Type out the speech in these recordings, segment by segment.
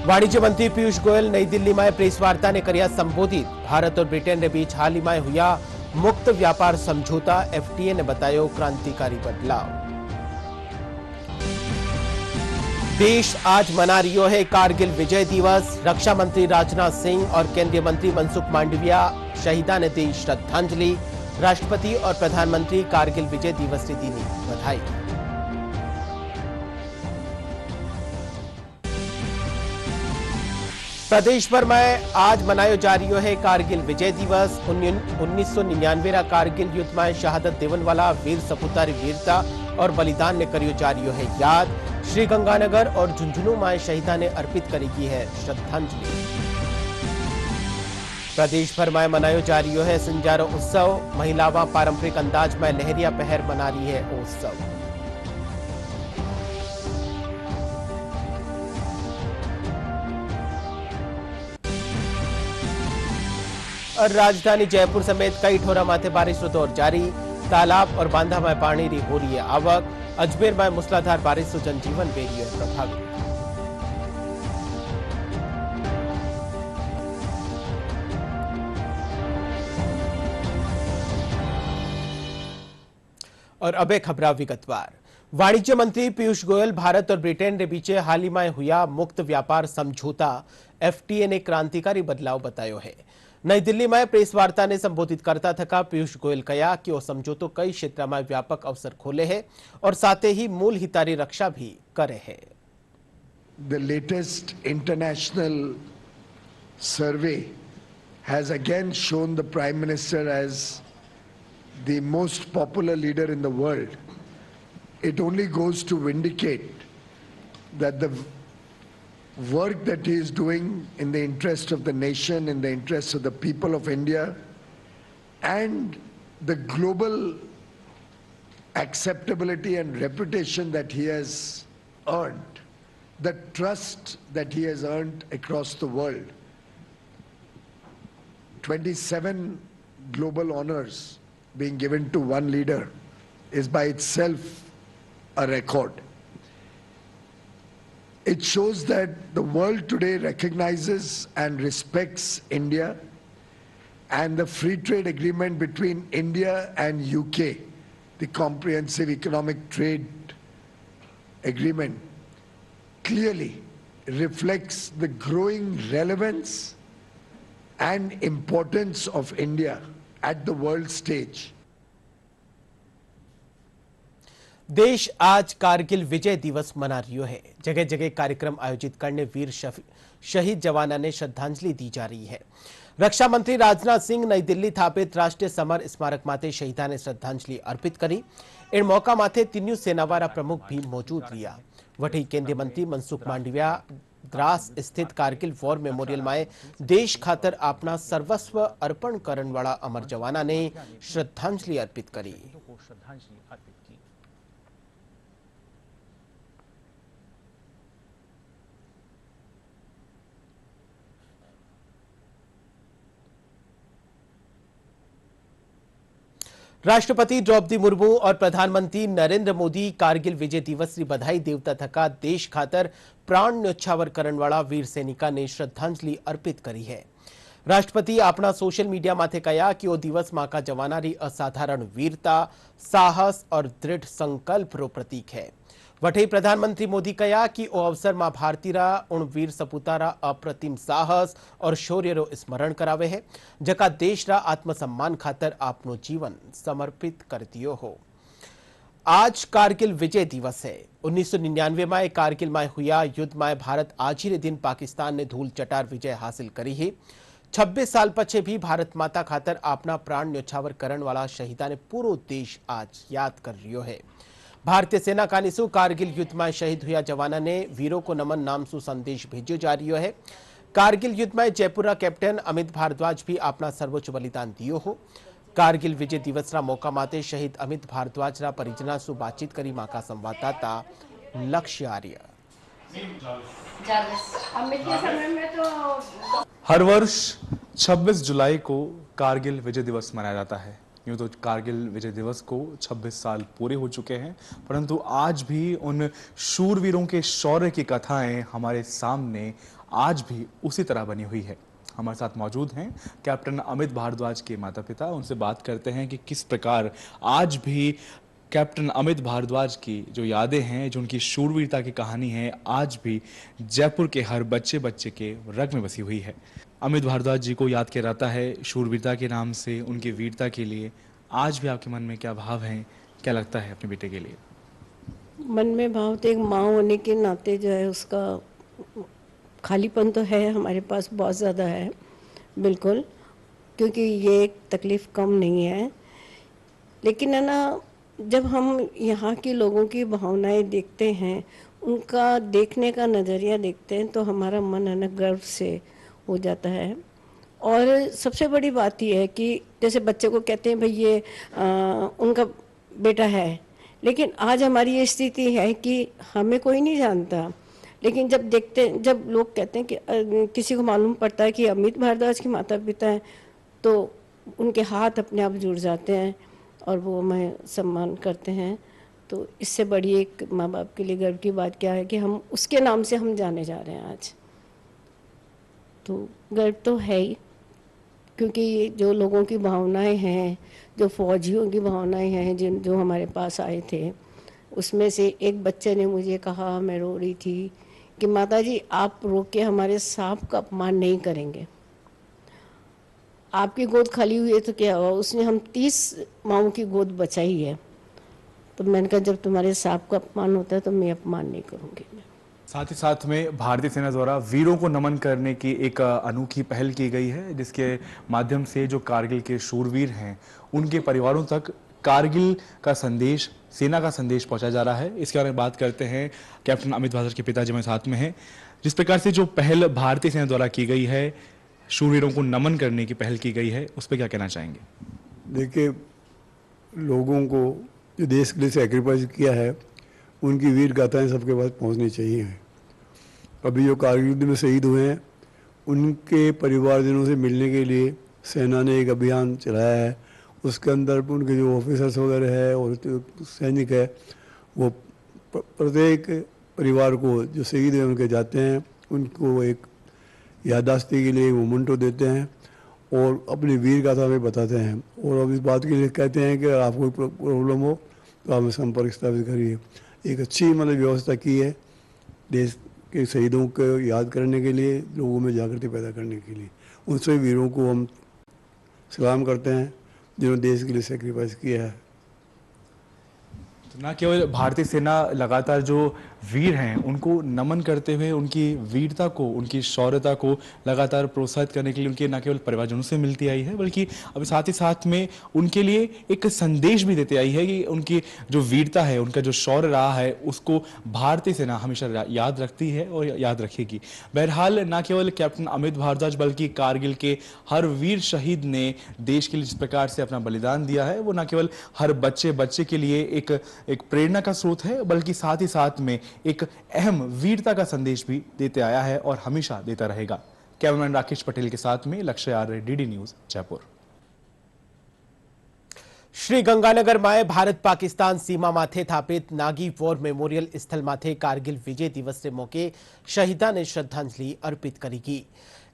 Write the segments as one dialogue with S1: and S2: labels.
S1: वाणिज्य मंत्री पीयूष गोयल नई दिल्ली में प्रेस वार्ता ने કર્યા संबोधित। भारत और ब्रिटेन के बीच हाल ही में हुआ मुक्त व्यापार समझौता एफटीए ने बताया क्रांतिकारी बदलाव। देश आज मना रही है कारगिल विजय दिवस। रक्षा मंत्री राजनाथ सिंह और केंद्रीय मंत्री मनसुख मांडविया शहीदा ने दी श्रद्धांजलि। राष्ट्रपति और प्रधानमंत्री कारगिल विजय दिवस की दी बधाई। प्रदेश भर में आज मनायो जा रही है कारगिल विजय दिवस। 1999 कारगिल युद्ध में शहादत देवन वाला वीर सपूतारी वीरता और बलिदान ने करियो जा रही है याद। श्रीगंगानगर और झुंझुनू में शहीदा ने अर्पित करी की है श्रद्धांजलि। प्रदेश भर में मनायो जा रही है सिंजारो उत्सव। महिलावां पारंपरिक अंदाज में लहरिया पहर मना रही है उत्सव। और राजधानी जयपुर समेत कई ठोरा माथे बारिश का दौर जारी। तालाब और बांधा में पानी की हो रही है आवक। अजमेर में मूसलाधार बारिश से जनजीवन बेरी है प्रभावित। और अब एक खबर विगतवार। वाणिज्य मंत्री पीयूष गोयल भारत और ब्रिटेन के बीच हाल ही में हुआ मुक्त व्यापार समझौता एफटीए ने क्रांतिकारी बदलाव बतायो है। नई दिल्ली में प्रेस वार्ता ने संबोधित करता थका पीयूष गोयल कहा कि वो समझौतो कई क्षेत्र में व्यापक अवसर खोले है और साथ ही मूल हितारी रक्षा भी करे है।
S2: The latest international survey has again shown the Prime Minister as the most popular leader in the world. It only goes to vindicate that the work that he is doing in the interest of the nation, in the interest of the people of India, and the global acceptability and reputation that he has earned, the trust that he has earned across the world. 27 global honors being given to one leader is by itself a record. It shows that the world today recognizes and respects India, and the free trade agreement between India and UK, the comprehensive economic trade agreement, clearly reflects the growing relevance and importance of India at the world stage.
S1: देश आज कारगिल विजय दिवस मना रही है। जगह जगह कार्यक्रम आयोजित करने वीर शहीद जवानों ने श्रद्धांजलि दी जा रही है। रक्षा मंत्री राजनाथ सिंह नई दिल्ली स्थापित राष्ट्रीय समर स्मारक माथे शहीदा ने श्रद्धांजलि अर्पित करी। इन मौका माथे तीनों सेनावारा प्रमुख भी मौजूद रिया। वही केंद्रीय मंत्री मनसुख मांडविया द्रास स्थित कारगिल वॉर मेमोरियल में देश खातर अपना सर्वस्व अर्पण करने वाला अमर जवाना ने श्रद्धांजलि अर्पित करी। राष्ट्रपति द्रौपदी मुर्मू और प्रधानमंत्री नरेंद्र मोदी कारगिल विजय दिवस की बधाई देवता थका देश खातर प्राण न्योछावर करने वाला वीर सैनिका ने श्रद्धांजलि अर्पित करी है। राष्ट्रपति अपना सोशल मीडिया माथे कहा कि वो दिवस मां का जवाना री असाधारण वीरता, साहस और दृढ़ संकल्प रो प्रतीक है। वही प्रधानमंत्री मोदी कहा कि ओ अवसर मां भारती रा उन वीर सपूतारा अप्रतिम साहस और शौर्य रो स्मरण करावे है जका देश रा आत्मसम्मान खातर आपनो जीवन समर्पित कर दियो हो। आज कारगिल विजय दिवस है। 1999 में कारगिल में हुआ युद्ध में भारत आज ही दिन पाकिस्तान ने धूल चटार विजय हासिल करी है। 26 साल पछे भी भारत माता खातर अपना प्राण न्योछावर करने वाला शहीदा ने पूरा देश आज याद कर रियो है। भारतीय सेना का निसु कारगिल युद्ध में शहीद हुआ जवाना ने वीरों को नमन नाम सु संदेश भेजो जा रही है। कारगिल युद्ध में जयपुरा कैप्टन अमित भारद्वाज भी अपना सर्वोच्च बलिदान दियो हो। कारगिल विजय दिवस मौका माते शहीद अमित भारद्वाज परिजना सु बातचीत करी मां का संवाददाता लक्ष्य आर्य।
S3: हर वर्ष 26 जुलाई को कारगिल विजय दिवस मनाया जाता है। यूं तो कारगिल विजय दिवस को 26 साल पूरे हो चुके हैं, परंतु आज भी उन शूरवीरों के शौर्य की कथाएं हमारे सामने आज भी उसी तरह बनी हुई है। हमारे साथ मौजूद हैं कैप्टन अमित भारद्वाज के माता पिता। उनसे बात करते हैं कि किस प्रकार आज भी कैप्टन अमित भारद्वाज की जो यादें हैं, जो उनकी शूरवीरता की कहानी है, आज भी जयपुर के हर बच्चे बच्चे के रग में बसी हुई है। अमित भारद्वाज जी को याद किया जाता है शूरवीरता के नाम से, उनकी वीरता के लिए। आज भी आपके मन में क्या भाव हैं, क्या लगता है अपने बेटे के लिए?
S4: मन में भाव तो एक माँ होने के नाते जो है उसका खालीपन तो है, हमारे पास बहुत ज़्यादा है, बिल्कुल, क्योंकि ये एक तकलीफ़ कम नहीं है। लेकिन है ना, जब हम यहाँ के लोगों की भावनाएं देखते हैं, उनका देखने का नज़रिया देखते हैं, तो हमारा मन है ना गर्व से हो जाता है। और सबसे बड़ी बात यह है कि जैसे बच्चे को कहते हैं भाई ये उनका बेटा है, लेकिन आज हमारी ये स्थिति है कि हमें कोई नहीं जानता, लेकिन जब देखते, जब लोग कहते हैं कि किसी को मालूम पड़ता है कि अमित भारद्वाज के माता पिता हैं, तो उनके हाथ अपने आप जुड़ जाते हैं और वो हमें सम्मान करते हैं। तो इससे बड़ी एक माँ बाप के लिए गर्व की बात क्या है कि हम उसके नाम से हम जाने जा रहे हैं आज। तो गर्व तो है ही, क्योंकि ये जो लोगों की भावनाएं हैं, जो फौजियों की भावनाएं हैं, जो हमारे पास आए थे, उसमें से एक बच्चे ने मुझे कहा, मैं रो रही थी, कि माताजी आप रो के हमारे सांप का अपमान नहीं करेंगे, आपकी गोद खाली हुई है तो क्या हुआ, उसने हम 30 माओं की गोद बचाई है। तो मैंने कहा जब तुम्हारे सांप का अपमान होता है तो मैं अपमान नहीं करूँगी।
S3: साथ ही साथ में भारतीय सेना द्वारा वीरों को नमन करने की एक अनोखी पहल की गई है, जिसके माध्यम से जो कारगिल के शूरवीर हैं उनके परिवारों तक कारगिल का संदेश, सेना का संदेश पहुंचाया जा रहा है। इसके बारे में बात करते हैं, कैप्टन अमित भारद्वाज के पिताजी हमारे साथ में हैं। जिस प्रकार से जो पहल भारतीय सेना द्वारा की गई है, शूरवीरों को नमन करने की पहल की गई है, उस पर क्या कहना चाहेंगे?
S5: देखिए, लोगों को जो देश के लिए सेक्रीफाइस किया है, उनकी वीर गाथाएं सबके पास पहुंचनी चाहिए। अभी जो कारगिल युद्ध में शहीद हुए हैं, उनके परिवारजनों से मिलने के लिए सेना ने एक अभियान चलाया है। उसके अंदर उनके जो ऑफिसर्स वगैरह है और जो सैनिक है, वो प्रत्येक परिवार को जो शहीद हैं उनके जाते हैं, उनको एक याददाश्ती के लिए मोमेंटो देते हैं और अपनी वीर गाथा में बताते हैं। और अब इस बात के लिए कहते हैं कि अगर आपको कोई प्रॉब्लम हो तो आप संपर्क स्थापित करिए। एक अच्छी मतलब व्यवस्था की है देश के शहीदों को याद करने के लिए, लोगों में जागृति पैदा करने के लिए। उन सभी वीरों को हम सलाम करते हैं जिन्होंने देश के लिए सेक्रीफाइस किया है।
S3: तो न केवल भारतीय सेना लगातार जो वीर हैं उनको नमन करते हुए उनकी वीरता को, उनकी शौर्यता को लगातार प्रोत्साहित करने के लिए उनके न केवल परिवारजनों से मिलती आई है, बल्कि अभी साथ ही साथ में उनके लिए एक संदेश भी देते आई है कि उनकी जो वीरता है, उनका जो शौर्य रहा है, उसको भारतीय सेना हमेशा याद रखती है और याद रखेगी। बहरहाल न केवल कैप्टन अमित भारद्वाज बल्कि कारगिल के हर वीर शहीद ने देश के लिए जिस प्रकार से अपना बलिदान दिया है, वो न केवल हर बच्चे बच्चे के लिए एक प्रेरणा का स्रोत है, बल्कि साथ ही साथ में एक अहम वीरता का संदेश भी देते आया है और हमेशा देता रहेगा। कैमरामैन राकेश पटेल के साथ में लक्ष्य आर्य, डीडी न्यूज, जयपुर।
S1: श्री गंगानगर में भारत पाकिस्तान सीमा माथे स्थापित नागी वॉर मेमोरियल स्थल माथे कारगिल विजय दिवस के मौके शहीदा ने श्रद्धांजलि अर्पित करेगी।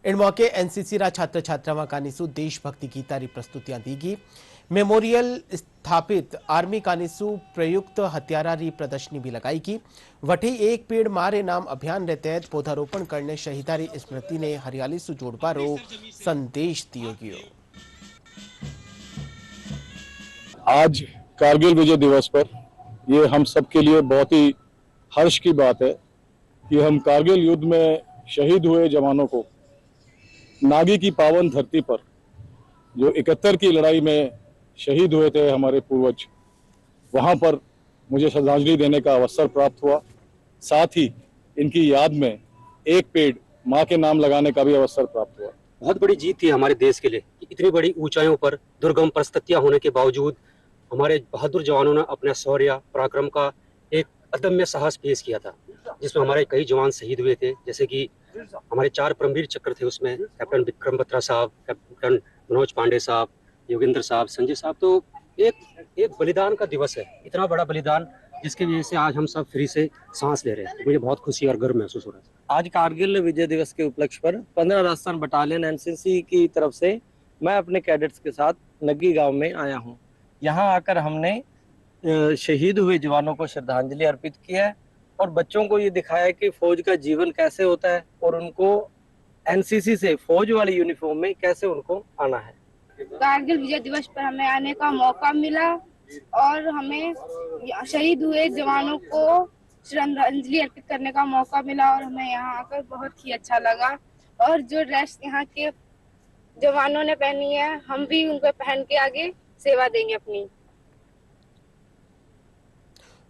S1: इन मौके एनसीसी रा छात्र छात्रावां कानीसु देशभक्ति गीता री प्रस्तुतियां दीगी। मेमोरियल स्थापित आर्मी कानीसु प्रयुक्त हथियारा री प्रदर्शनी भी लगाई। वठी एक पेड़ मारे नाम अभियान के तहत पौधारोपण करने शहीदा री स्मृति ने हरियाली सु जोड़बारो संदेश दियो गयो।
S6: आज कारगिल विजय दिवस पर ये हम सबके लिए बहुत ही हर्ष की बात है कि हम कारगिल युद्ध में शहीद हुए जवानों को नागी की पावन धरती पर, जो 71 की लड़ाई में शहीद हुए थे हमारे पूर्वज, वहां पर मुझे श्रद्धांजलि देने का अवसर प्राप्त हुआ। साथ ही इनकी याद में एक पेड़ मां के नाम लगाने का भी अवसर प्राप्त हुआ।
S7: बहुत बड़ी जीत थी हमारे देश के लिए। इतनी बड़ी ऊंचाइयों पर दुर्गम परिस्थितियां होने के बावजूद हमारे बहादुर जवानों ने अपने शौर्य पराक्रम का एक अदम्य साहस पेश किया था, जिसमें हमारे कई जवान शहीद हुए थे। जैसे कि हमारे 4 परमवीर चक्र थे, उसमें कैप्टन विक्रम बत्रा साहब, कैप्टन मनोज पांडे साहब, योगेंद्र साहब, संजय साहब। तो एक बलिदान का दिवस है। इतना बड़ा बलिदान जिसकी वजह से आज हम सब फ्री से सांस ले रहे हैं। मुझे बहुत खुशी और गर्व महसूस हो रहा है।
S8: आज कारगिल विजय दिवस के उपलक्ष्य पर 15 राजस्थान बटालियन एनसीसी की तरफ से मैं अपने कैडेट्स के साथ नग्गी गांव में आया हूं। यहां आकर हमने शहीद हुए जवानों को श्रद्धांजलि अर्पित किया है और बच्चों को ये दिखाया है कि फौज का जीवन कैसे होता है और उनको एनसीसी से फौज वाली यूनिफॉर्म में कैसे उनको आना है।
S9: कारगिल विजय दिवस पर हमें आने का मौका मिला और हमें शहीद हुए जवानों को श्रद्धांजलि अर्पित करने का मौका मिला और हमें यहाँ आकर बहुत ही अच्छा लगा। और जो ड्रेस यहाँ के जवानों ने पहनी है हम भी उनको पहन के आगे सेवा देंगे अपनी।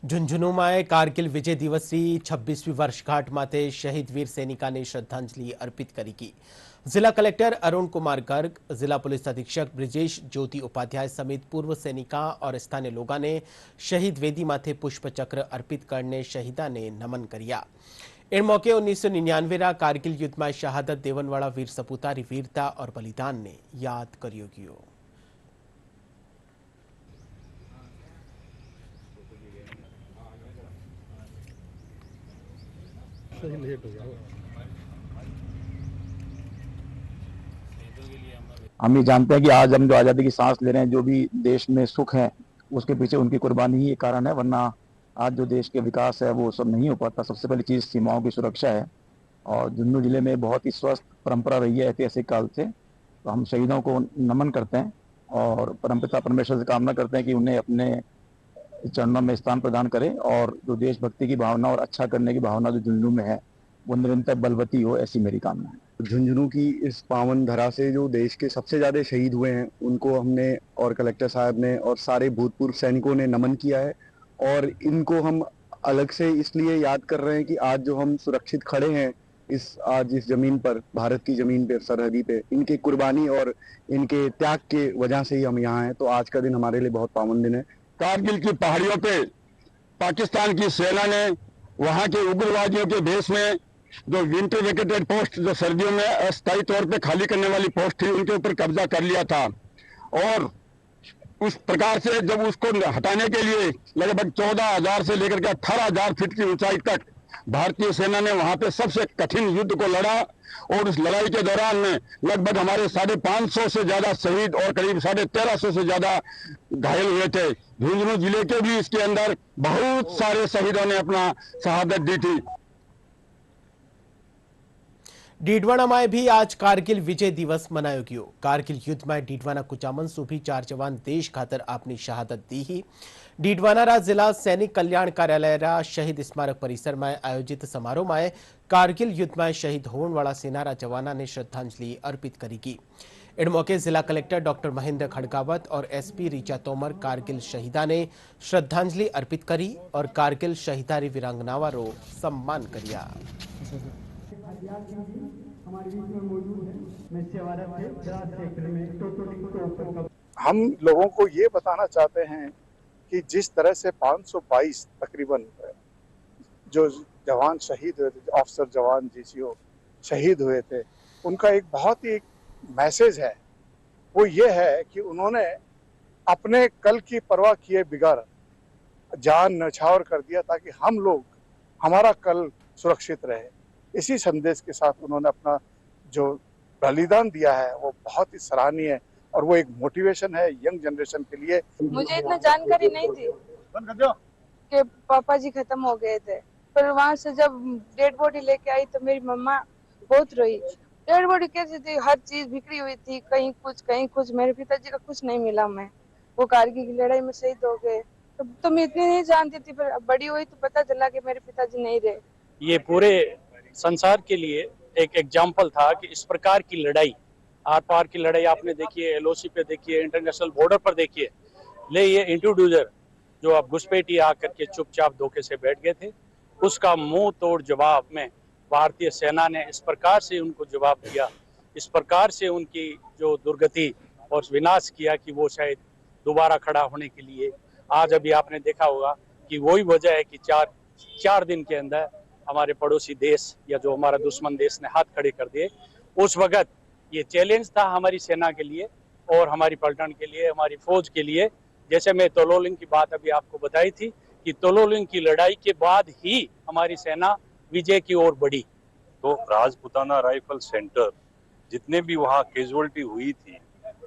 S1: झुंझुनूમાં કારગિલ વિજય દિવસની 26મી વર્ષગાંઠ માટે શહીદ વીર સૈનિકોને શ્રદ્ધાંજલિ અર્પિત કરી की जिला कलेक्टर अरुण कुमार गर्ग, जिला पुलिस अधीक्षक ब्रिजेश ज्योति उपाध्याय समेत पूर्व सैनिका और स्थानीय लोगों ने शहीद वेदी माथे पुष्पचक्र अर्पित करने शहीदा ने नमन किया। इन मौके 1999 कारगिल युद्ध में शहादत देवन वाला वीर सपूतारी वीरता और बलिदान ने याद कर्यो गयो।
S10: हम ये जानते हैं कि आज हम जो आज़ादी की सांस ले रहे हैं, जो भी देश में सुख है उसके पीछे उनकी कुर्बानी ही एक कारण है, वरना आज जो देश के विकास है वो सब नहीं हो पाता। सबसे पहली चीज़ सीमाओं की सुरक्षा है और झुंझुनू जिले में बहुत ही स्वस्थ परंपरा रही है ऐतिहासिक काल से। तो हम शहीदों को नमन करते हैं और परमपिता परमेश्वर से कामना करते हैं कि उन्हें अपने चरणों में स्थान प्रदान करें और जो देशभक्ति की भावना और अच्छा करने की भावना जो झुंझुनू में है वो निरंतर बलवती हो, ऐसी मेरी कामना है।
S5: झुंझुनू की इस पावन धरा से जो देश के सबसे ज़्यादा शहीद हुए हैं उनको हमने और कलेक्टर साहब ने और सारे भूतपूर्व सैनिकों ने नमन किया है और इनको हम अलग से इसलिए याद कर रहे हैं कि आज जो हम सुरक्षित खड़े हैं आज इस जमीन पर, भारत की जमीन पे, सरहदी पे, इनके कुर्बानी और इनके त्याग के वजह से ही हम यहाँ हैं। तो आज का दिन हमारे लिए बहुत पावन दिन है।
S6: कारगिल की पहाड़ियों पे पाकिस्तान की सेना ने वहां के उग्रवादियों के भेष में जो विंटर वेकेटेड पोस्ट, जो सर्दियों में अस्थायी तौर पे खाली करने वाली पोस्ट थी, उनके ऊपर कब्जा कर लिया था और उस प्रकार से जब उसको हटाने के लिए लगभग 14,000 से लेकर के 18,000 फीट की ऊंचाई तक भारतीय सेना ने वहां पे सबसे कठिन युद्ध को लड़ा और उस लड़ाई के दौरान में लगभग हमारे 550 से ज्यादा शहीद और करीब 1350 से ज्यादा घायल हुए थे। झुंझुनू जिले के भी इसके अंदर बहुत सारे शहीदों ने अपना शहादत दी थी।
S1: डीडवाना में भी आज कारगिल विजय दिवस मनायो गयो। कारगिल युद्ध में डीडवाना कुचामन सूभी 4 जवान देश खातर अपनी शहादत दी ही। डीडवाना जिला सैनिक कल्याण कार्यालय शहीद स्मारक परिसर में आयोजित समारोह में कारगिल युद्ध में शहीद होने वाला सेना जवाना ने श्रद्धांजलि अर्पित करेगी। इन मौके जिला कलेक्टर डॉक्टर महेंद्र खड़गावत और एसपी रीचा तोमर कारगिल शहीदा ने श्रद्धांजलि अर्पित करी और कारगिल शहीदारी वीरांगनावा रो सम्मान किया।
S11: हम लोगों को ये बताना चाहते हैं कि जिस तरह से 522 तकरीबन जो जवान शहीद हुए थे, ऑफिसर जवान जीसीओ शहीद हुए थे, उनका एक बहुत ही मैसेज है। वो ये है कि उन्होंने अपने कल की परवाह किए बिगैर जान न्यौछावर कर दिया ताकि हम लोग, हमारा कल सुरक्षित रहे। इसी संदेश के साथ उन्होंने अपना जो बलिदान दिया है वो बहुत ही सराहनीय है और वो एक मोटिवेशन है यंग जनरेशन के लिए।
S9: मुझे इतना जानकारी नहीं थी कि पापा जी खत्म हो गए थे, पर वहाँ से जब डेड बॉडी लेके आई तो मेरी मम्मा बहुत रोई। डेड बॉडी कैसी थी, हर चीज बिखरी हुई थी, कहीं कुछ। मेरे पिताजी का कुछ नहीं मिला। मैं वो कारगिल की लड़ाई में शहीद हो गए। तो मैं इतनी नहीं जानती थी, पर बड़ी हुई तो पता चला कि मेरे पिताजी नहीं रहे।
S12: ये पूरे संसार के लिए एक एग्जाम्पल था कि इस प्रकार की लड़ाई, आर पार की लड़ाई आपने देखी है, एलओसी पे देखिए, इंटरनेशनल बॉर्डर पर देखिए, ले ये इंट्रोड्यूसर जो अब घुसपैठी आकर के चुपचाप धोखे से बैठ गए थे, उसका मुंह तोड़ जवाब में भारतीय सेना ने इस प्रकार से उनको जवाब दिया, इस प्रकार से उनकी जो दुर्गति और विनाश किया कि वो शायद दोबारा खड़ा होने के लिए आज अभी आपने देखा होगा कि वही वजह है कि चार दिन के अंदर हमारे पड़ोसी देश या जो हमारा दुश्मन देश ने हाथ खड़े कर दिए। उस वक्त ये चैलेंज था हमारी सेना के लिए और हमारी पलटन के लिए, हमारी फौज के लिए। जैसे मैं तलोलिंग की बात अभी आपको बताई थी कि तोलोलिंग की लड़ाई के बाद ही हमारी सेना विजय की ओर बढ़ी।
S13: तो राजपुताना राइफल सेंटर जितने भी वहाँ कैजुअलिटी हुई थी,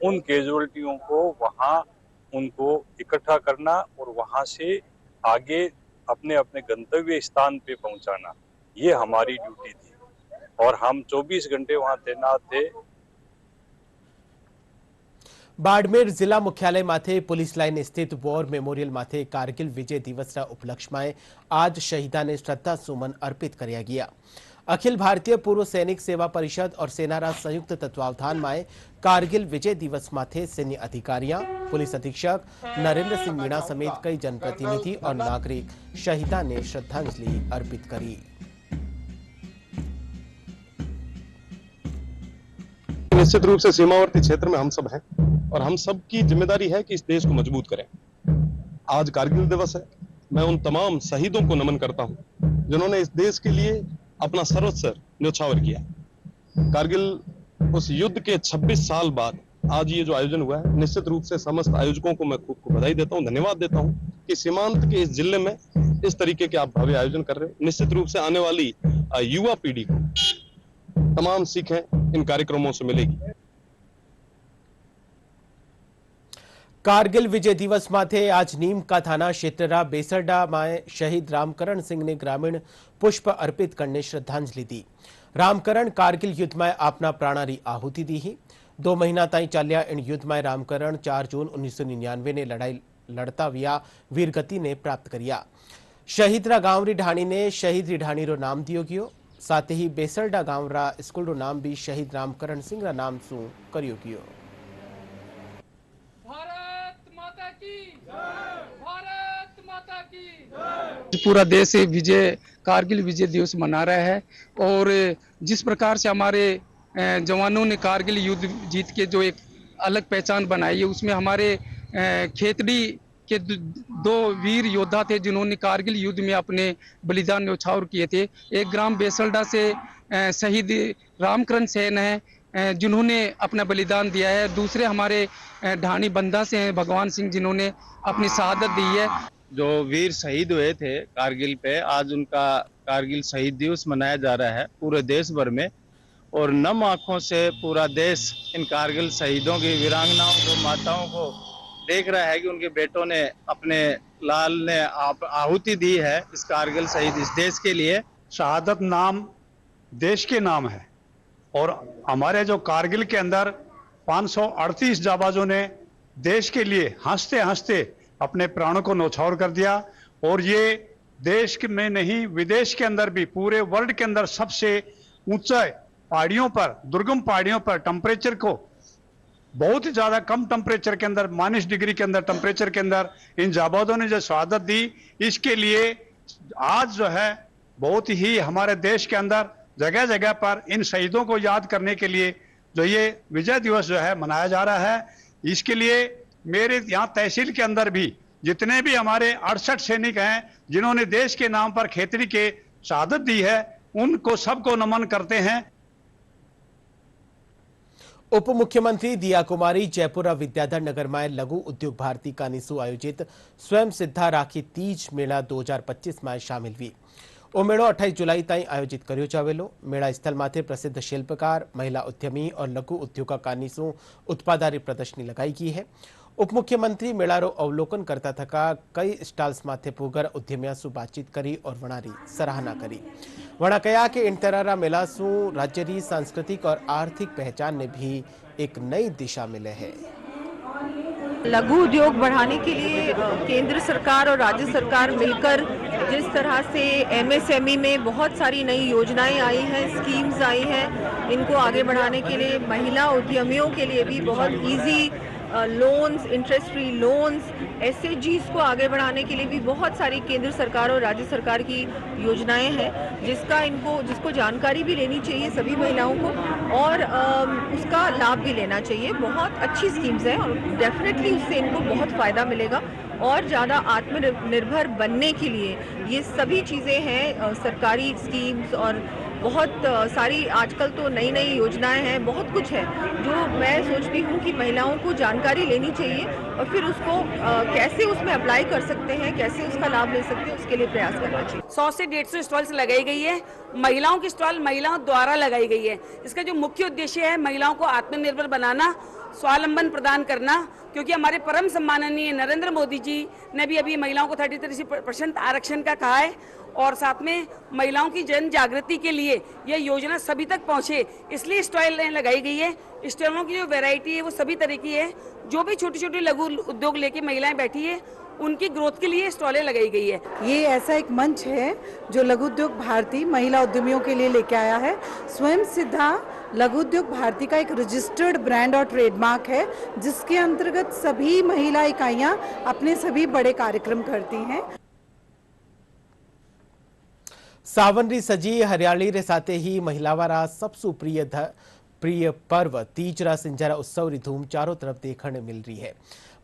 S13: उन कैजुअलिटियों को वहाँ उनको इकट्ठा करना और वहाँ से आगे अपने अपने गंतव्य स्थान पे पहुँचाना, ये हमारी ड्यूटी थी और हम 24 घंटे वहाँ तैनात थे।
S1: बाड़मेर जिला मुख्यालय माथे पुलिस लाइन स्थित वॉर मेमोरियल माथे कारगिल विजय दिवसના ઉપલક્ષમાં आज શહીદાને શ્રદ્ધા સુમન અર્પિત કર્યા ગયા। अखिल भारतीय पूर्व सैनिक सेवा परिषद और सेनारा संयुक्त तत्वावधान में कारगिल विजय दिवस माथे सैन्य अधिकारियां, पुलिस अधीक्षक नरेंद्र सिंह मीणा समेत कई जनप्रतिनिधि और नागरिक शहीदा ने श्रद्धांजलि अर्पित करी।
S14: निश्चित रूप से सीमावर्ती क्षेत्र में हम सब हैं और हम सब की जिम्मेदारी है कि इस देश को मजबूत करें। आज कारगिल दिवस है। मैं उन तमाम शहीदों को नमन करता हूं जिन्होंने इस देश के लिए अपना सर्वस्व न्यौछावर किया। कारगिल उस युद्ध के 26 साल बाद आज ये जो आयोजन हुआ है, निश्चित रूप से समस्त आयोजकों को मैं खूब बधाई देता हूं, धन्यवाद देता हूं कि सीमांत के इस जिले में इस तरीके के आप भव्य आयोजन कर रहे हो। निश्चित रूप से आने वाली युवा पीढ़ी को तमाम सीखें इन कार्यक्रमों से मिलेगी।
S1: कारगिल विजय दिवस माथे आज नीम का थाना क्षेत्र बेसरडा में शहीद रामकरण सिंह ने ग्रामीण पुष्प अर्पित करने श्रद्धांजलि दी। रामकरण कारगिल युद्ध में अपना प्राणारी आहुति दी ही। 2 महीना ताई चाल्या इन युद्ध में रामकरण 4 जून 1999 ने लड़ाई लड़ता विया वीरगति ने प्राप्त करिया। शहीदरा गांव री ढाणी ने शहीद री ढाणी रो नाम दियो गयो। साथ ही बेसरडा गांव रा स्कूल रो नाम भी शहीद रामकरण सिंह रा नाम सु कर्यो गयो।
S15: पूरा देश विजय कारगिल विजय दिवस मना रहा है और जिस प्रकार से हमारे जवानों ने कारगिल युद्ध जीत के जो एक अलग पहचान बनाई है, उसमें हमारे खेतड़ी के 2 वीर योद्धा थे जिन्होंने कारगिल युद्ध में अपने बलिदान न्यौछावर किए थे। एक ग्राम बेसलडा से शहीद रामकरण सेन है जिन्होंने अपना बलिदान दिया है। दूसरे हमारे ढाणी बंदा से हैं भगवान सिंह जिन्होंने अपनी शहादत दी है।
S16: जो वीर शहीद हुए थे कारगिल पे, आज उनका कारगिल शहीद दिवस मनाया जा रहा है पूरे देश भर में और नम आंखों से पूरा देश इन कारगिल शहीदों की वीरांगनाओं को, माताओं को देख रहा है कि उनके बेटों ने, अपने लाल ने आहुति दी है इस कारगिल शहीद इस देश के लिए।
S17: शहादत नाम देश के नाम है और हमारे जो कारगिल के अंदर 538 जाबाजों ने देश के लिए हंसते हंसते अपने प्राणों को न्यौछावर कर दिया और ये देश में नहीं विदेश के अंदर भी पूरे वर्ल्ड के अंदर सबसे ऊंचा पहाड़ियों पर, दुर्गम पहाड़ियों पर टेम्परेचर को बहुत ही ज्यादा कम टेम्परेचर के अंदर -डिग्री के अंदर टेम्परेचर के अंदर इन जाबाजों ने जो शहादत दी, इसके लिए आज जो है बहुत ही हमारे देश के अंदर जगह जगह पर इन शहीदों को याद करने के लिए जो ये विजय दिवस जो है मनाया जा रहा है। इसके लिए मेरे यहाँ तहसील के अंदर भी जितने भी हमारे 68 सैनिक हैं जिन्होंने देश के नाम पर खेतरी के शहादत दी है, उनको सबको नमन करते हैं।
S1: उप मुख्यमंत्री दिया कुमारी जयपुर विद्याधर नगर में लघु उद्योग भारती कानीसु आयोजित स्वयं सिद्धा राखी तीज मेला 2025 में शामिल हुई। ओ मेड़ो 28 जुलाई ताई आयोजित कर्यो जावेलो। मेला स्थल माथे प्रसिद्ध शिल्पकार, महिला उद्यमी और लघु उद्योग कानीसु उत्पादारी प्रदर्शनी लगाई गई है। उप मुख्यमंत्री मेळारो अवलोकन करता थका कई स्टॉल्स माथे पुगर उद्यमिया सु बातचीत करी और वणारी सराहना करी। वणा कहा कि इन तरह मेला सु राज्य की सांस्कृतिक और आर्थिक पहचान ने भी एक नई दिशा मिले है।
S18: लघु उद्योग बढ़ाने के लिए केंद्र सरकार और राज्य सरकार मिलकर जिस तरह से MSME में बहुत सारी नई योजनाएं आई हैं, स्कीम्स आई हैं, इनको आगे बढ़ाने के लिए महिला उद्यमियों के लिए भी बहुत easy loans, interest free loans, SHGs को आगे बढ़ाने के लिए भी बहुत सारी केंद्र सरकार और राज्य सरकार की योजनाएं हैं जिसको जानकारी भी लेनी चाहिए सभी महिलाओं को और उसका लाभ भी लेना चाहिए। बहुत अच्छी स्कीम्स हैं और डेफिनेटली उससे इनको बहुत फ़ायदा मिलेगा और ज़्यादा आत्मनिर्भर बनने के लिए ये सभी चीज़ें हैं। सरकारी स्कीम्स और बहुत सारी आजकल तो नई नई योजनाएं हैं, बहुत कुछ है जो मैं सोचती हूँ कि महिलाओं को जानकारी लेनी चाहिए और फिर उसको कैसे उसमें अप्लाई कर सकते हैं, कैसे उसका लाभ ले सकते हैं, उसके लिए प्रयास करना चाहिए।
S19: 100 से 150 स्टॉल्स लगाई गई है। महिलाओं की स्टॉल महिलाओं द्वारा लगाई गई है। इसका जो मुख्य उद्देश्य है महिलाओं को आत्मनिर्भर बनाना, स्वावलंबन प्रदान करना, क्योंकि हमारे परम सम्माननीय नरेंद्र मोदी जी ने भी अभी महिलाओं को 33% आरक्षण का कहा है और साथ में महिलाओं की जन जागृति के लिए यह योजना सभी तक पहुंचे, इसलिए स्टॉलें लगाई गई है। स्टॉलों की जो वैरायटी है वो सभी तरह की है। जो भी छोटे छोटे लघु उद्योग लेके महिलाएं बैठी है उनकी ग्रोथ के लिए स्टॉलें लगाई गई है।
S20: ये ऐसा एक मंच है जो लघु उद्योग भारती महिला उद्यमियों के लिए लेके आया है। स्वयं सिद्धा लघु उद्योग भारती का एक रजिस्टर्ड ब्रांड और ट्रेडमार्क है, जिसके अंतर्गत सभी महिला इकाइयां अपने सभी बड़े कार्यक्रम करती हैं।
S1: सावनरी सजी हरियाली रे साथे ही महिलावारा सबसु प्रिय पर्व तीजरा सिंजारा उत्सव री धूम चारों तरफ देखने मिल रही है।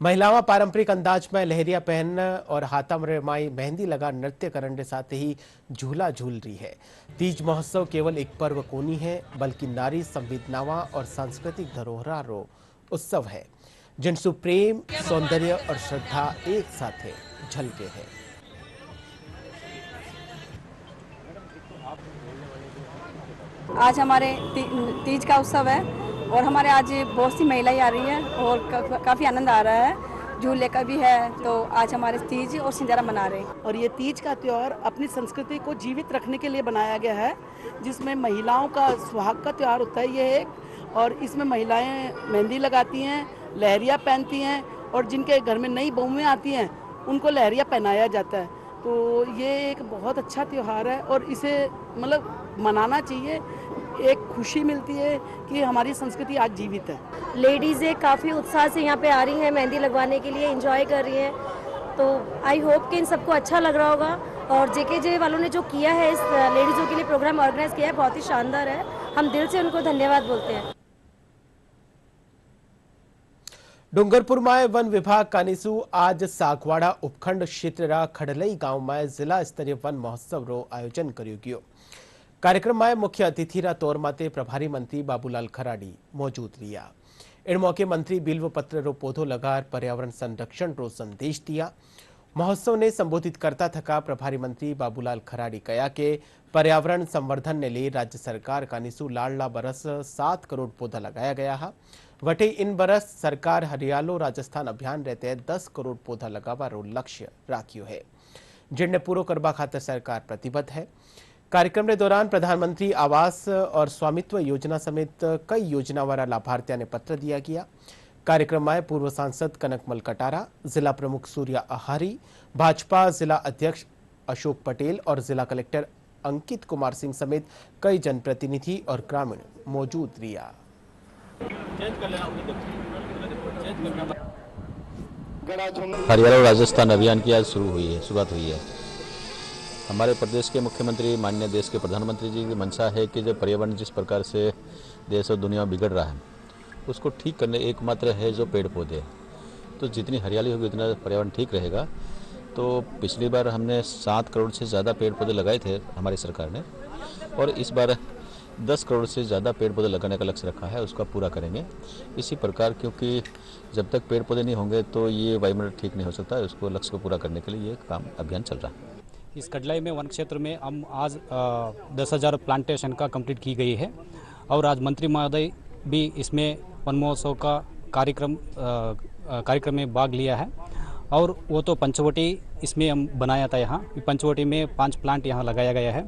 S1: महिलावां पारंपरिक अंदाज में लहरिया पहन और हाथा में माई मेहंदी लगा नृत्य करने के साथ ही झूला झूल रही है। तीज महोत्सव केवल एक पर्व कोनी है, बल्कि नारी संवेदनावां और सांस्कृतिक धरोहर रो उत्सव है, जिनसु प्रेम, सौंदर्य और श्रद्धा एक साथ झलके है।
S21: आज हमारे तीज का उत्सव है और हमारे आज बहुत सी महिलाएं आ रही हैं और काफ़ी आनंद आ रहा है। झूले का भी है, तो आज हमारे तीज और सिंजारा मना रहे हैं।
S22: और ये तीज का त्यौहार अपनी संस्कृति को जीवित रखने के लिए बनाया गया है, जिसमें महिलाओं का सुहाग का त्यौहार होता है ये एक। और इसमें महिलाएं मेहंदी लगाती हैं, लहरिया पहनती हैं और जिनके घर में नई बहुएं आती हैं उनको लहरिया पहनाया जाता है। तो ये एक बहुत अच्छा त्यौहार है और इसे मतलब मनाना चाहिए। एक खुशी मिलती है कि हमारी संस्कृति आज जीवित है।
S23: लेडीज़ें काफ़ी उत्साह से यहाँ पे आ रही हैं मेहंदी लगवाने के लिए, एंजॉय कर रही हैं। तो आई होप कि इन सबको अच्छा लग रहा होगा। और जेकेजे वालों ने जो किया है इस लेडीज़ों के लिए प्रोग्राम ऑर्गेनाइज किया है, बहुत ही शानदार है। हम दिल से उनको धन्यवाद बोलते हैं।
S1: डूंगरपुर में वन विभाग कानीसु आज सागवाड़ा उपखंड क्षेत्र खड़लई गांव में जिला स्तरीय वन महोत्सव रो आयोजन कर्यो गयो। कार्यक्रम में मुख्य अतिथि रा तौर माते प्रभारी मंत्री बाबूलाल खराड़ी मौजूद रिया। इन मौके मंत्री बिल्व पत्र रो पौधो लगार पर्यावरण संरक्षण रो संदेश दिया। महोत्सव ने संबोधित करता थका प्रभारी मंत्री बाबूलाल खराड़ी कहा के पर्यावरण संवर्धन ने लिए राज्य सरकार कानीसु लाडला बरस 7 करोड़ पौधा लगाया गया है। वटे इन बरस सरकार हरियालो राजस्थान अभियान रहते 10 करोड़ पौधा लगावा रो लक्ष्य राख्यो है, जिनने पूरो करवा खातर सरकार प्रतिबद्ध है। कार्यक्रम के दौरान प्रधानमंत्री आवास और स्वामित्व योजना समेत कई योजना वाला लाभार्थियों ने पत्र दिया गया। कार्यक्रम में पूर्व सांसद कनकमल कटारा, जिला प्रमुख सूर्या आहारी, भाजपा जिला अध्यक्ष अशोक पटेल और जिला कलेक्टर अंकित कुमार सिंह समेत कई जनप्रतिनिधि और ग्रामीण मौजूद रिया।
S24: हरियाणा राजस्थान अभियान की आज शुरुआत हुई है। हमारे प्रदेश के मुख्यमंत्री माननीय देश के प्रधानमंत्री जी की मंशा है कि जो पर्यावरण जिस प्रकार से देश और दुनिया में बिगड़ रहा है उसको ठीक करने एकमात्र है जो पेड़ पौधे। तो जितनी हरियाली होगी उतना पर्यावरण ठीक रहेगा। तो पिछली बार हमने 7 करोड़ से ज़्यादा पेड़ पौधे लगाए थे हमारी सरकार ने, और इस बार 10 करोड़ से ज़्यादा पेड़ पौधे लगाने का लक्ष्य रखा है, उसका पूरा करेंगे। इसी प्रकार क्योंकि जब तक पेड़ पौधे नहीं होंगे तो ये वायुमंडल ठीक नहीं हो सकता है, उसको लक्ष्य को पूरा करने के लिए ये काम अभियान चल रहा है।
S25: इस कटलाई में वन क्षेत्र में हम आज 10,000 प्लांटेशन का कंप्लीट की गई है और आज मंत्री महोदय भी इसमें वन महोत्सव का कार्यक्रम में भाग लिया है। और वो तो पंचवटी इसमें हम बनाया था, यहाँ पंचवटी में 5 प्लांट यहाँ लगाया गया है।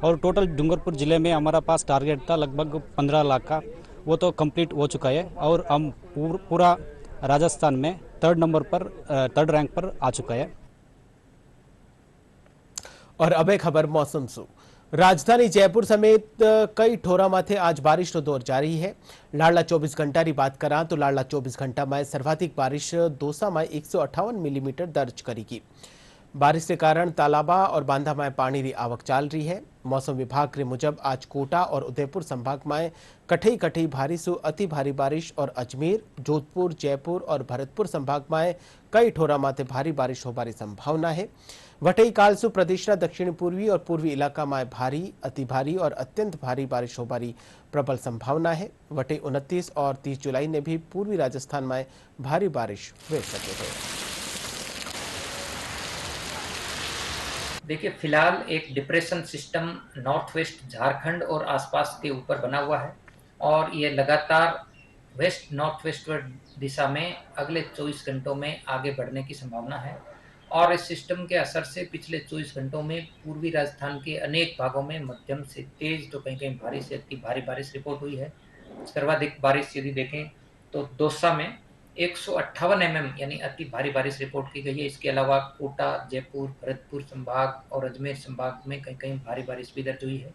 S25: और टोटल डूंगरपुर ज़िले में हमारा पास टारगेट था लगभग 15 लाख का, वो तो कंप्लीट हो चुका है और हम पूरा राजस्थान में 3rd रैंक पर आ चुका है।
S1: और अब एक खबर मौसम सु। राजधानी जयपुर समेत कई ठोरा माथे आज बारिश रो दौर जारी है। लाडला 24 घंटा की बात करा तो लाडला 24 घंटा में सर्वाधिक बारिश दौसा में 158 मिलीमीटर दर्ज करेगी। बारिश के कारण तालाबा और बांधा में पानी की आवक चाल रही है। मौसम विभाग के मुजब आज कोटा और उदयपुर संभाग में कठई कठई भारी से अति भारी बारिश और अजमेर, जोधपुर, जयपुर और भरतपुर संभाग में कई ठोरा माथे भारी बारिश होबारी संभावना है। वटई काल से प्रदेश दक्षिण पूर्वी और पूर्वी इलाका में भारी, अति भारी और अत्यंत भारी बारिश होबारी प्रबल संभावना है। वटई 29 और 30 जुलाई ने भी पूर्वी राजस्थान में भारी बारिश हो सके है।
S2: देखिए, फिलहाल एक depression system north west Jharkhand और आसपास के ऊपर बना हुआ है और ये लगातार वेस्ट नॉर्थ वेस्ट दिशा में अगले 24 घंटों में आगे बढ़ने की संभावना है और इस सिस्टम के असर से पिछले 24 घंटों में पूर्वी राजस्थान के अनेक भागों में मध्यम से तेज तो कहीं कहीं भारी से अति भारी बारिश रिपोर्ट हुई है। सर्वाधिक बारिश यदि देखें तो दौसा में 158 mm यानी अति भारी बारिश रिपोर्ट की गई है। इसके अलावा कोटा, जयपुर, भरतपुर संभाग और अजमेर संभाग में कहीं कहीं भारी बारिश भी दर्ज हुई है।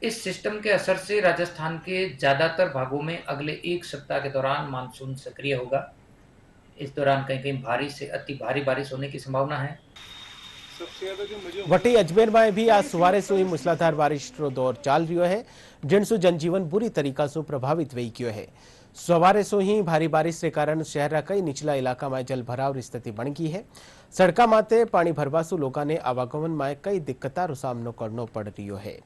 S2: इस सिस्टम के असर से राजस्थान के ज्यादातर भागों में अगले एक सप्ताह के दौरान मानसून सक्रिय होगा। इस दौरान कहीं कहीं भारी से अति भारी बारिश होने की संभावना है।
S1: वटी अजमेर में भी आज सवारे से मूसलाधार बारिश रो दौर चाल रह्यो है, जिनसु जनजीवन बुरी तरीका से प्रभावित वही गयो है। सवारे से ही भारी बारिश के कारण शहर कई निचला इलाका में जल भराव की स्थिति बन गई है। सड़क माते पानी भरवा से लोगों ने आवागमन में कई दिक्कतों सामनो करनो पड़ रह्यो है।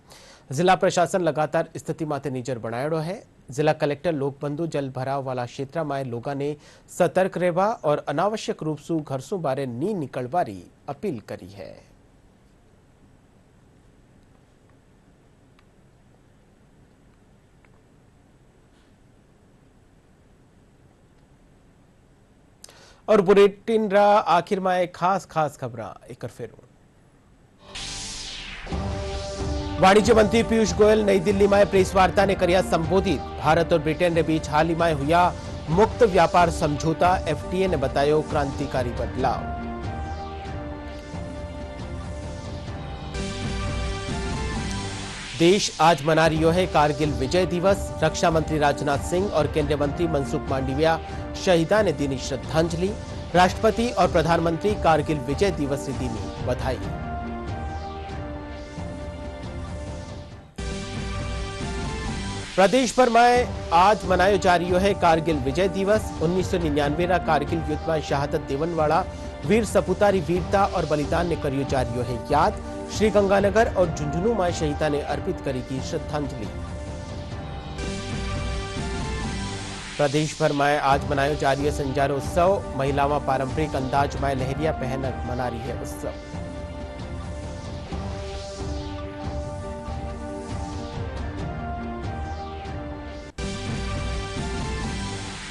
S1: जिला प्रशासन लगातार स्थिति माते नजर बनायो है। जिला कलेक्टर लोकबंधु जल भराव वाला क्षेत्र में लोगों ने सतर्क रहवा और अनावश्यक रूप से घर से बाहर नी निकलवारी अपील करी है। और बुलेटिन रा आखिर में एक खास खबर एक फिर वाणिज्य मंत्री पीयूष गोयल नई दिल्ली में प्रेस वार्ता ने करिया संबोधित। भारत और ब्रिटेन के बीच हाल ही में हुआ मुक्त व्यापार समझौता एफटीए ने बतायो क्रांतिकारी बदलाव। देश आज मना रही है कारगिल विजय दिवस। रक्षा मंत्री राजनाथ सिंह और केंद्रीय मंत्री मनसुख मांडविया शहीदा ने दी श्रद्धांजलि। राष्ट्रपति और प्रधानमंत्री कारगिल विजय दिवस की दी बधाई। प्रदेश भर में आज मनायो जा रही है कारगिल विजय दिवस। 1999 रा कारगिल युद्ध में शहादत देवन वाला वीर सपूतारी वीरता और बलिदान ने करियो जा रही है याद। श्रीगंगानगर और झुंझुनू में शहीदा ने अर्पित करेगी श्रद्धांजलि। प्रदेश भर में आज मनायो जा रही है संजारो उत्सव। महिलाओं पारंपरिक अंदाज में लहरिया पहन मना रही है उत्सव।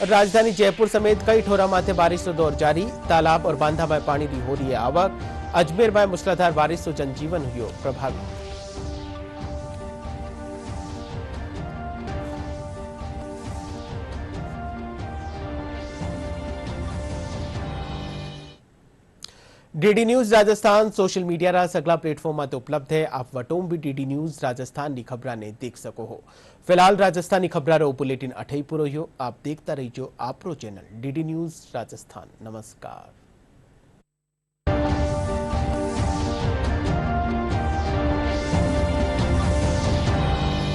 S1: राजधानी जयपुर समेत कई ठोरा माथे बारिश का दौर जारी। तालाब और बांधा में पानी की हो रही है आवक। अजमेर में मूसलाधार बारिश से जनजीवन हुई प्रभावित। DD news Rajasthan social media रा सगला प्लेटफॉर्म में उपलब्ध है। आप वटों भी डीडी न्यूज राजस्थान की खबर ने देख सको हो। फिलहाल राजस्थानी खबर बुलेटिन अठई पूरो हो। आप देखता रहिजो आपरो चैनल डीडी न्यूज राजस्थान। नमस्कार।